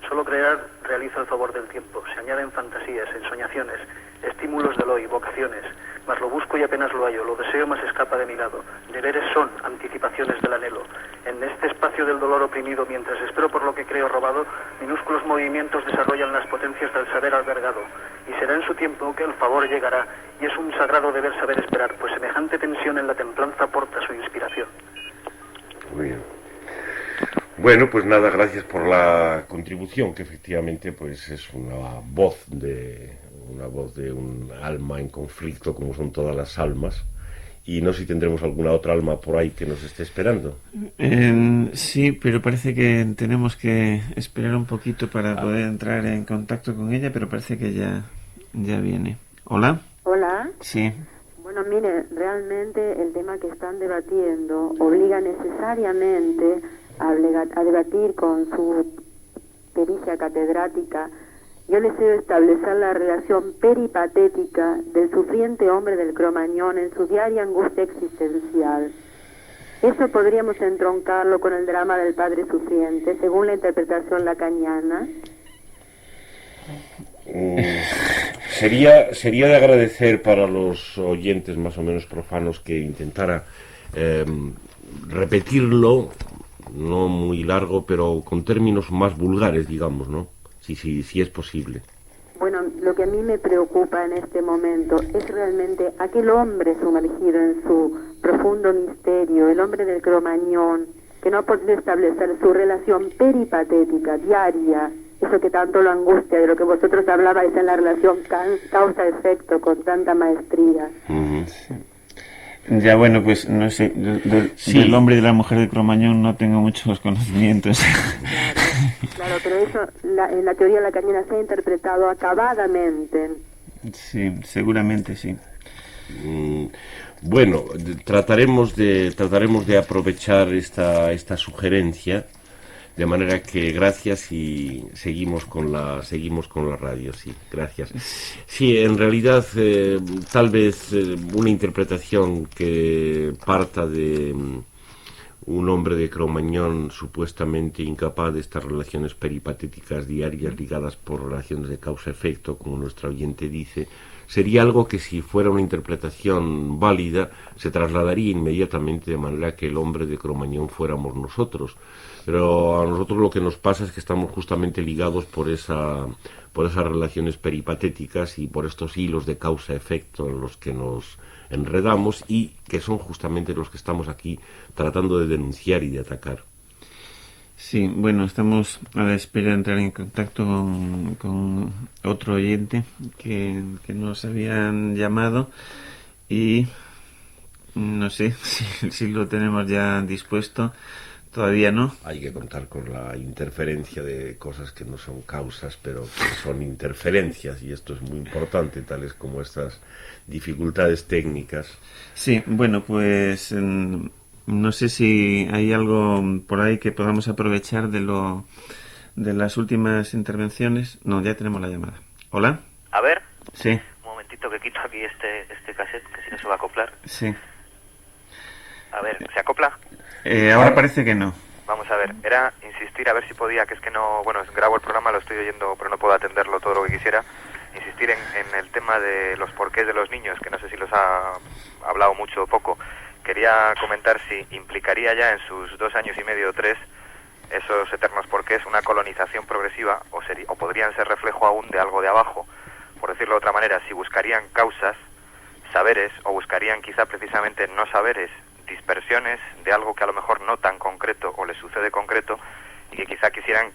Speaker 5: Solo crear realiza el favor del tiempo, se añaden fantasías, ensoñaciones, estímulos del hoy, vocaciones, mas lo busco y apenas lo hallo, lo deseo mas escapa de mi lado. Deberes son anticipaciones del anhelo. En este espacio del dolor oprimido, mientras espero por lo que creo robado, minúsculos movimientos desarrollan las potencias del saber albergado. Y será en su tiempo que el favor llegará, y es un sagrado deber saber esperar, pues semejante tensión en la templanza aporta su inspiración.
Speaker 2: Muy bien. Bueno, pues nada, gracias por la contribución, que efectivamente pues es una voz de un alma en conflicto, como son todas las almas. Y no sé si tendremos alguna otra alma por ahí que nos esté esperando.
Speaker 1: Sí, pero parece que tenemos que esperar un poquito para poder entrar en contacto con ella, pero parece que ya viene. ¿Hola?
Speaker 6: Hola.
Speaker 1: Sí.
Speaker 6: Bueno, mire, realmente el tema que están debatiendo obliga necesariamente a debatir con su pericia catedrática. Yo deseo establecer la relación peripatética del sufriente hombre del Cromañón en su diaria angustia existencial. Eso podríamos entroncarlo con el drama del padre sufriente, según la interpretación lacaniana.
Speaker 2: Sería de agradecer para los oyentes más o menos profanos que intentara repetirlo, no muy largo, pero con términos más vulgares, digamos, ¿no? Si es posible.
Speaker 6: Bueno, lo que a mí me preocupa en este momento es realmente aquel hombre sumergido en su profundo misterio, el hombre del Cromañón, que no ha podido establecer su relación peripatética, diaria, eso que tanto lo angustia, de lo que vosotros hablabais en la relación causa-efecto con tanta maestría.
Speaker 1: Sí. Ya, bueno, pues no sé, del hombre y de la mujer de Cromañón no tengo muchos conocimientos.
Speaker 6: Claro, pero eso en la teoría lacaniana se ha interpretado acabadamente.
Speaker 1: Sí, seguramente sí.
Speaker 2: Bueno, trataremos de aprovechar esta sugerencia, de manera que gracias, y seguimos con la radio, sí, gracias. Sí, en realidad tal vez una interpretación que parta de un hombre de Cromañón supuestamente incapaz de estas relaciones peripatéticas diarias ligadas por relaciones de causa-efecto, como nuestra oyente dice, sería algo que, si fuera una interpretación válida, se trasladaría inmediatamente, de manera que el hombre de Cromañón fuéramos nosotros. Pero a nosotros lo que nos pasa es que estamos justamente ligados por esas relaciones peripatéticas y por estos hilos de causa-efecto en los que nos enredamos, y que son justamente los que estamos aquí tratando de denunciar y de atacar.
Speaker 1: Sí, bueno, estamos a la espera de entrar en contacto con otro oyente que nos habían llamado y no sé si lo tenemos ya dispuesto. Todavía no.
Speaker 2: Hay que contar con la interferencia de cosas que no son causas, pero que son interferencias, y esto es muy importante, tales como estas dificultades técnicas.
Speaker 1: Sí, bueno, pues no sé si hay algo por ahí que podamos aprovechar de las últimas intervenciones. No, ya tenemos la llamada. ¿Hola?
Speaker 7: A ver.
Speaker 1: Sí.
Speaker 7: Un momentito que quito aquí este cassette, que si no se va a acoplar.
Speaker 1: Sí.
Speaker 7: A ver, ¿se acopla?
Speaker 1: Ahora parece que no.
Speaker 7: Vamos a ver, era insistir a ver si podía, que es que no, bueno, grabo el programa, lo estoy oyendo, pero no puedo atenderlo todo lo que quisiera. Insistir en el tema de los porqués de los niños, que no sé si los ha hablado mucho o poco. Quería comentar si implicaría ya en sus 2 años y medio o 3 esos eternos porqués una colonización progresiva o podrían ser reflejo aún de algo de abajo. Por decirlo de otra manera, si buscarían causas, saberes, o buscarían quizá precisamente no saberes, dispersiones de algo que a lo mejor no tan concreto o les sucede concreto y que quizá quisieran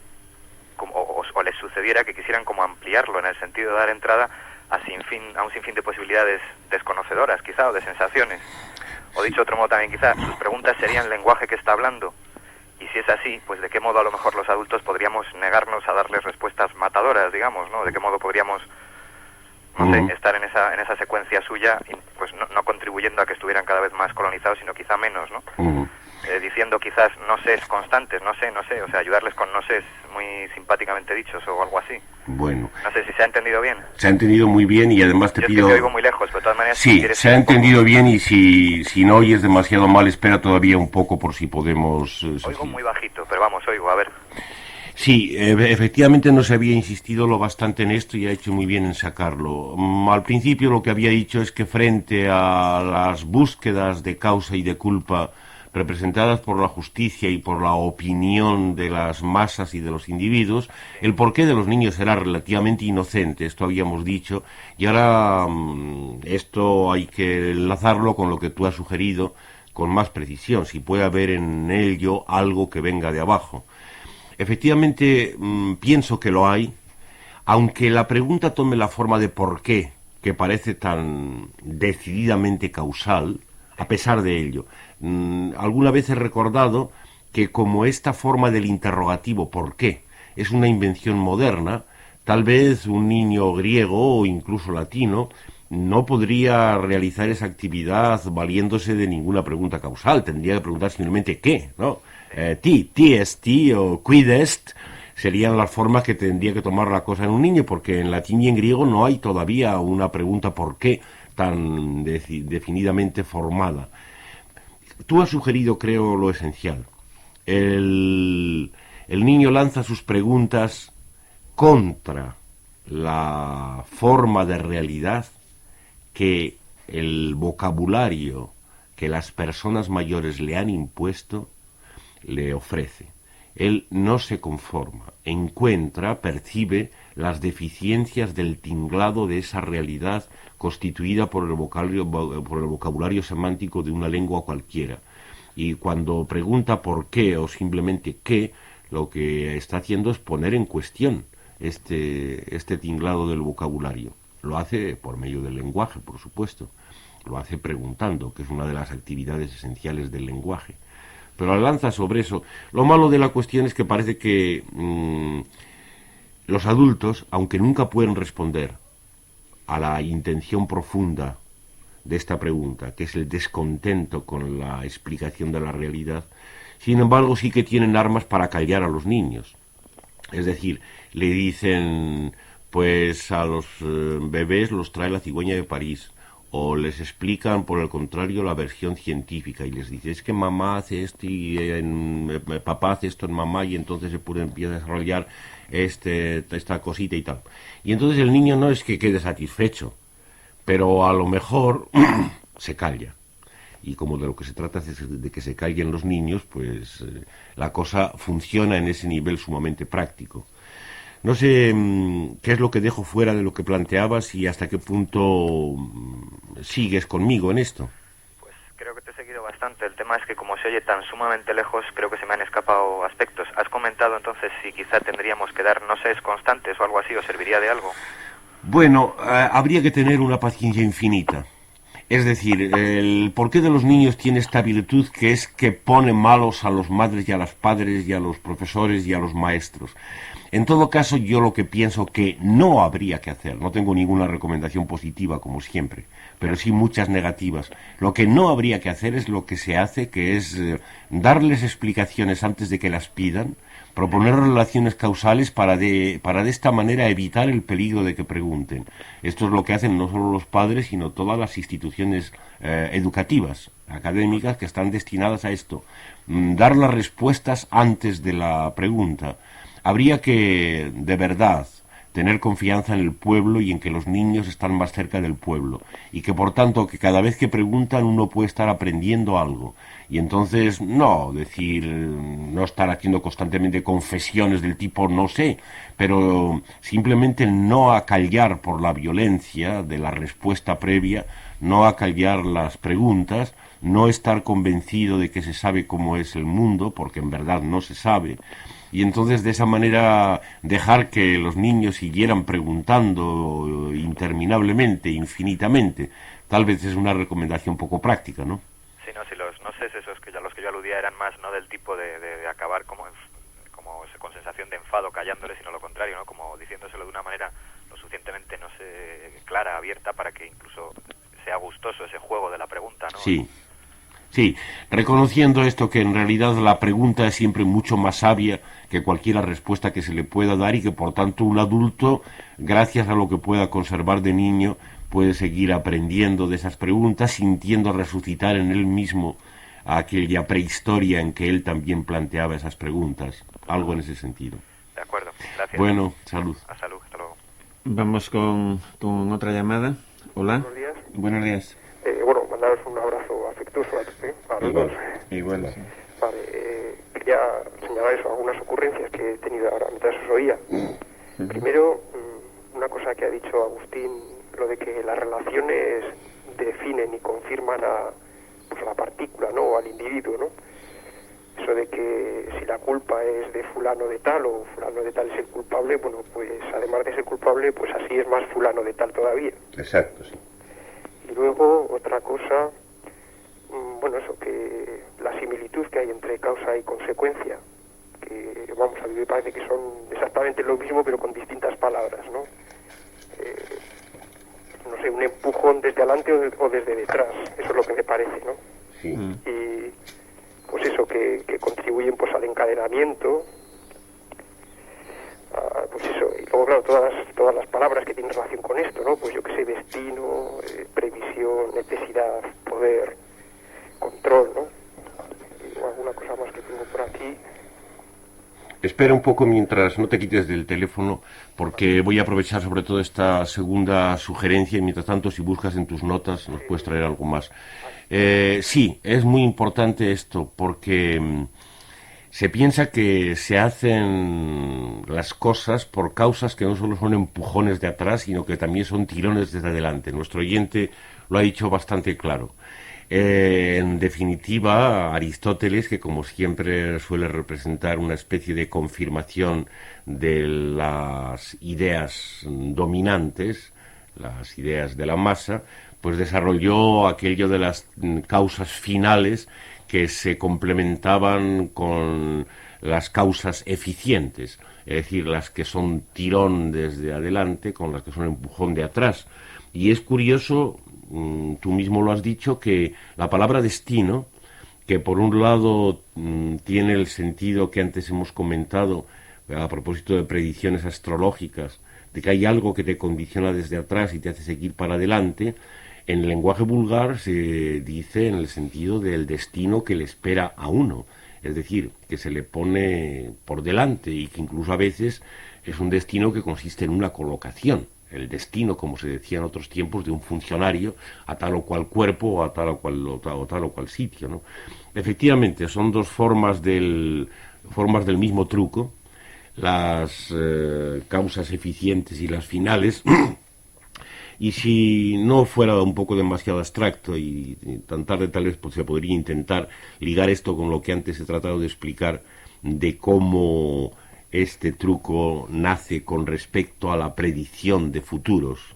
Speaker 7: o les sucediera que quisieran como ampliarlo en el sentido de dar entrada a un sinfín de posibilidades desconocedoras quizá o de sensaciones. O dicho de otro modo también quizá sus preguntas serían lenguaje que está hablando, y si es así, pues de qué modo a lo mejor los adultos podríamos negarnos a darles respuestas matadoras, digamos, ¿no? De qué modo podríamos no sé, estar en esa secuencia suya, y pues no contribuyendo a que estuvieran cada vez más colonizados, sino quizá menos, ¿no? Diciendo quizás no sés constantes, no sé, o sea, ayudarles con no sés muy simpáticamente dichos o algo así.
Speaker 2: Bueno.
Speaker 7: No sé si se ha entendido bien.
Speaker 2: Se ha entendido muy bien, y además te
Speaker 7: Yo
Speaker 2: pido...
Speaker 7: es que te oigo muy lejos, pero de todas maneras...
Speaker 2: Sí,
Speaker 7: si
Speaker 2: se ha entendido bien, y si no oyes demasiado mal, espera todavía un poco por si podemos...
Speaker 7: Oigo muy bajito, pero vamos, oigo, a ver.
Speaker 2: Sí, efectivamente no se había insistido lo bastante en esto y ha hecho muy bien en sacarlo. Al principio lo que había dicho es que frente a las búsquedas de causa y de culpa representadas por la justicia y por la opinión de las masas y de los individuos, el porqué de los niños era relativamente inocente, esto habíamos dicho, y ahora esto hay que enlazarlo con lo que tú has sugerido con más precisión, si puede haber en ello algo que venga de abajo. Efectivamente, pienso que lo hay, aunque la pregunta tome la forma de por qué, que parece tan decididamente causal, a pesar de ello. Alguna vez he recordado que como esta forma del interrogativo ¿por qué? Es una invención moderna, tal vez un niño griego o incluso latino no podría realizar esa actividad valiéndose de ninguna pregunta causal, tendría que preguntar simplemente ¿qué? ¿No? Ti est o quid est serían las formas que tendría que tomar la cosa en un niño, porque en latín y en griego no hay todavía una pregunta por qué tan definidamente formada. Tú has sugerido, creo, lo esencial. El niño lanza sus preguntas contra la forma de realidad que el vocabulario que las personas mayores le han impuesto le ofrece. Él no se conforma, encuentra, percibe las deficiencias del tinglado de esa realidad constituida por el vocabulario semántico de una lengua cualquiera. Y cuando pregunta por qué o simplemente qué, lo que está haciendo es poner en cuestión este tinglado del vocabulario. Lo hace por medio del lenguaje, por supuesto. Lo hace preguntando, que es una de las actividades esenciales del lenguaje. Pero lanza sobre eso. Lo malo de la cuestión es que parece que los adultos, aunque nunca pueden responder a la intención profunda de esta pregunta, que es el descontento con la explicación de la realidad, sin embargo sí que tienen armas para callar a los niños. Es decir, le dicen, pues a los bebés los trae la cigüeña de París, o les explican, por el contrario, la versión científica, y les dice, es que mamá hace esto y papá hace esto en mamá, y entonces se empieza a desarrollar esta cosita y tal. Y entonces el niño no es que quede satisfecho, pero a lo mejor se calla. Y como de lo que se trata es de que se callen los niños, pues la cosa funciona en ese nivel sumamente práctico. No sé qué es lo que dejo fuera de lo que planteabas y hasta qué punto sigues conmigo en esto.
Speaker 7: Pues creo que te he seguido bastante. constante. El tema es que como se oye tan sumamente lejos, creo que se me han escapado aspectos. Has comentado entonces si quizá tendríamos que dar, no sé, constantes o algo así, o serviría de algo.
Speaker 2: Bueno, habría que tener una paciencia infinita. Es decir, el porqué de los niños tiene esta virtud, que es que pone malos a los madres y a los padres y a los profesores y a los maestros. En todo caso, yo lo que pienso que no habría que hacer, no tengo ninguna recomendación positiva como siempre, pero sí muchas negativas. Lo que no habría que hacer es lo que se hace, que es darles explicaciones antes de que las pidan, proponer relaciones causales para de esta manera evitar el peligro de que pregunten. Esto es lo que hacen no solo los padres, sino todas las instituciones educativas, académicas, que están destinadas a esto. Dar las respuestas antes de la pregunta. Habría que, de verdad, tener confianza en el pueblo y en que los niños están más cerca del pueblo, y que por tanto que cada vez que preguntan uno puede estar aprendiendo algo, y entonces no estar haciendo constantemente confesiones del tipo no sé, pero simplemente no acallar por la violencia de la respuesta previa, no acallar las preguntas, no estar convencido de que se sabe cómo es el mundo, porque en verdad no se sabe. Y entonces de esa manera dejar que los niños siguieran preguntando interminablemente, infinitamente. Tal vez es una recomendación poco práctica, ¿no?
Speaker 7: Sí, no, si los no sé, esos que los que yo aludía eran más no del tipo de acabar como con sensación de enfado callándole, sino lo contrario, ¿no? Como diciéndoselo de una manera lo suficientemente, no sé, clara, abierta, para que incluso sea gustoso ese juego de la pregunta, ¿no?
Speaker 2: Sí. Sí, reconociendo esto, que en realidad la pregunta es siempre mucho más sabia que cualquier respuesta que se le pueda dar, y que por tanto un adulto, gracias a lo que pueda conservar de niño, puede seguir aprendiendo de esas preguntas, sintiendo resucitar en él mismo aquella prehistoria en que él también planteaba esas preguntas. Algo en ese sentido.
Speaker 7: De acuerdo, gracias.
Speaker 2: Bueno, salud.
Speaker 7: A salud, hasta luego.
Speaker 1: Vamos con otra llamada. Hola.
Speaker 8: Buenos días.
Speaker 1: Buenos días.
Speaker 8: Bueno, mandaros un abrazo afectuoso a los dos.
Speaker 1: Igual, sí.
Speaker 8: Vale, quería señalar algunas ocurrencias que he tenido ahora mientras os oía. Primero, una cosa que ha dicho Agustín, lo de que las relaciones definen y confirman a la partícula, ¿no? O al individuo, ¿no? Eso de que si la culpa es de fulano de tal o fulano de tal es el culpable, bueno, pues además de ser culpable, pues así es más fulano de tal todavía.
Speaker 2: Exacto, sí.
Speaker 8: Y luego otra cosa, bueno, eso, que la similitud que hay entre causa y consecuencia, que vamos, a mí me parece que son exactamente lo mismo pero con distintas palabras, ¿no? No sé, un empujón desde adelante o desde detrás, eso es lo que me parece, ¿no?
Speaker 2: Sí.
Speaker 8: Y pues eso, que contribuyen pues al encadenamiento, pues eso, y luego claro, todas las palabras que tienen relación con esto, ¿no? Pues yo que sé, destino, previsión, necesidad, poder, control, ¿no? Y alguna cosa más que tengo por aquí.
Speaker 2: Espera un poco mientras no te quites del teléfono, porque voy a aprovechar sobre todo esta segunda sugerencia, y mientras tanto, si buscas en tus notas, nos puedes traer algo más. Sí, es muy importante esto, porque se piensa que se hacen las cosas por causas que no solo son empujones de atrás, sino que también son tirones desde adelante. Nuestro oyente lo ha dicho bastante claro. En definitiva, Aristóteles, que como siempre suele representar una especie de confirmación de las ideas dominantes, las ideas de la masa, pues desarrolló aquello de las causas finales que se complementaban con las causas eficientes, es decir, las que son tirón desde adelante con las que son empujón de atrás. Y es curioso, tú mismo lo has dicho, que la palabra destino, que por un lado tiene el sentido que antes hemos comentado a propósito de predicciones astrológicas, de que hay algo que te condiciona desde atrás y te hace seguir para adelante, en el lenguaje vulgar se dice en el sentido del destino que le espera a uno, es decir, que se le pone por delante, y que incluso a veces es un destino que consiste en una colocación, el destino, como se decía en otros tiempos, de un funcionario a tal o cual cuerpo o a tal o cual sitio, ¿no? Efectivamente, son dos formas del mismo truco, las causas eficientes y las finales. Y si no fuera un poco demasiado abstracto y tan tarde tal vez pues, se podría intentar ligar esto con lo que antes he tratado de explicar de cómo este truco nace con respecto a la predicción de futuros.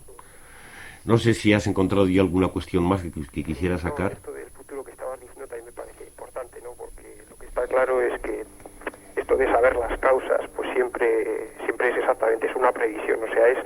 Speaker 2: No sé si has encontrado ya alguna cuestión más que quisieras sacar.
Speaker 8: Esto del futuro que estabas diciendo también me parece importante, ¿no? Porque lo que está claro es que esto de saber las causas, pues siempre es exactamente, es una previsión, o sea, es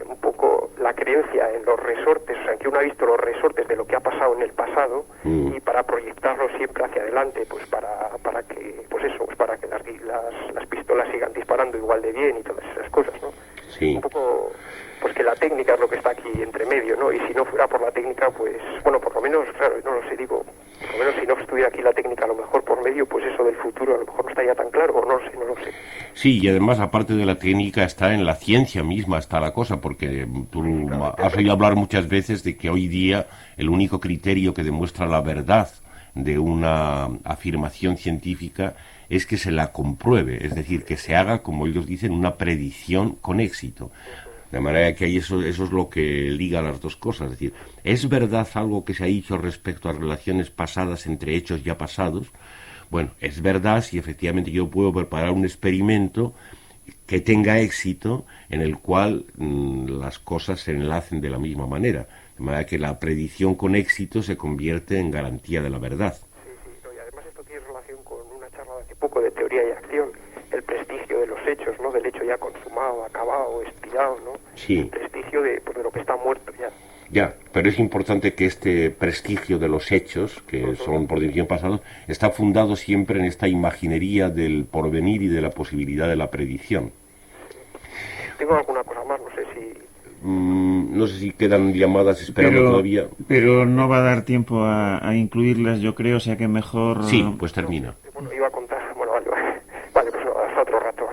Speaker 8: un poco la creencia en los resortes, o sea, que uno ha visto los resortes de lo que ha pasado en el pasado y para proyectarlo siempre hacia adelante, pues para que, pues eso, pues para que las pistolas sigan disparando igual de bien y todas esas cosas, ¿no?
Speaker 2: Sí.
Speaker 8: Un poco, pues que la técnica es lo que está aquí entre medio, ¿no? Y si no fuera por la técnica, pues, bueno, por lo menos, claro, no lo sé, digo, por lo menos si no estuviera aquí la técnica a lo mejor por medio, pues eso del futuro a lo mejor no estaría tan claro, o no lo sé.
Speaker 2: Sí, y además, aparte de la técnica, está en la ciencia misma, está la cosa, porque tú has oído hablar muchas veces de que hoy día el único criterio que demuestra la verdad de una afirmación científica es que se la compruebe, es decir, que se haga, como ellos dicen, una predicción con éxito. De manera que ahí eso es lo que liga las dos cosas. Es decir, ¿es verdad algo que se ha dicho respecto a relaciones pasadas entre hechos ya pasados? Bueno, es verdad si efectivamente yo puedo preparar un experimento que tenga éxito en el cual las cosas se enlacen de la misma manera. De manera que la predicción con éxito se convierte en garantía de la verdad.
Speaker 8: Sí, y además esto tiene relación con una charla de hace poco de teoría y acción, el prestigio de los hechos, ¿no? Del hecho ya consumado, acabado, expirado, ¿no?
Speaker 2: Sí.
Speaker 8: El prestigio de lo que está muerto ya.
Speaker 2: Ya, pero es importante que este prestigio de los hechos, que son por definición pasados, está fundado siempre en esta imaginería del porvenir y de la posibilidad de la predicción.
Speaker 8: Tengo alguna cosa más, no sé si...
Speaker 2: No sé si quedan llamadas esperando todavía.
Speaker 1: Pero no va a dar tiempo a incluirlas, yo creo, o sea que mejor...
Speaker 2: Sí, pues termina.
Speaker 8: Bueno, iba a contar... Bueno, vale, pues no, hasta otro rato.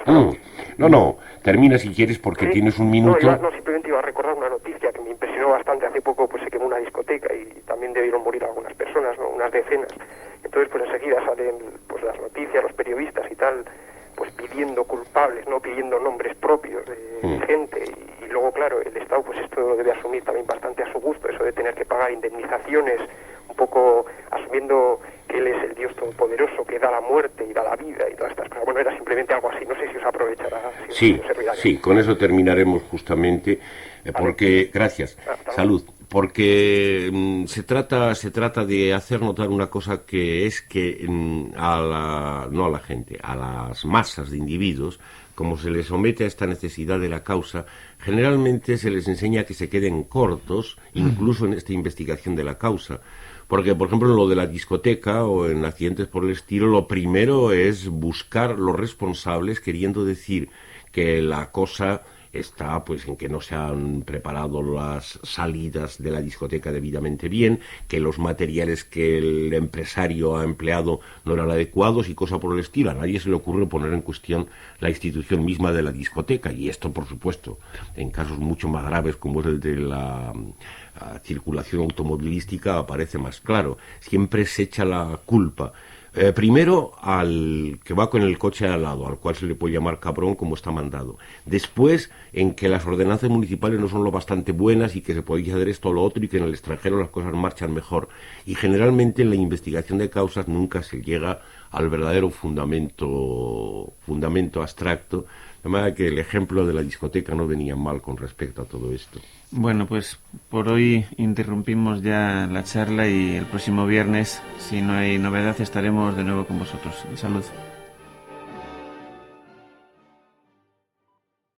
Speaker 2: No, termina si quieres porque ¿sí? Tienes un minuto.
Speaker 8: No, simplemente iba a recordar una noticia que me impresionó bastante. Hace poco pues se quemó una discoteca y también debieron morir algunas personas, ¿no? Unas decenas. Entonces pues enseguida salen pues las noticias, los periodistas y tal, pues pidiendo culpables, no pidiendo nombres propios de gente y luego claro, el Estado pues esto debe asumir también bastante a su gusto, eso de tener que pagar indemnizaciones, un poco asumiendo que él es el Dios todopoderoso que da la muerte y da la vida y todas estas cosas. Bueno, era simplemente algo así, no sé si os aprovechará.
Speaker 2: Sí, con eso terminaremos justamente, porque, gracias, salud, porque se trata de hacer notar una cosa que es que no a la gente, a las masas de individuos, como se les somete a esta necesidad de la causa, generalmente se les enseña que se queden cortos, incluso en esta investigación de la causa. Porque, por ejemplo, en lo de la discoteca o en accidentes por el estilo, lo primero es buscar los responsables, queriendo decir que la cosa está pues en que no se han preparado las salidas de la discoteca debidamente bien, que los materiales que el empresario ha empleado no eran adecuados y cosa por el estilo. A nadie se le ocurre poner en cuestión la institución misma de la discoteca, y esto, por supuesto, en casos mucho más graves como es el de la circulación automovilística aparece más claro. Siempre se echa la culpa primero al que va con el coche al lado, al cual se le puede llamar cabrón como está mandado. Después, en que las ordenanzas municipales no son lo bastante buenas y que se podría hacer esto o lo otro y que en el extranjero las cosas marchan mejor. Y generalmente en la investigación de causas nunca se llega al verdadero fundamento abstracto. De manera que el ejemplo de la discoteca no venía mal con respecto a todo esto.
Speaker 1: Bueno, pues por hoy interrumpimos ya la charla y el próximo viernes, si no hay novedad, estaremos de nuevo con vosotros. Salud.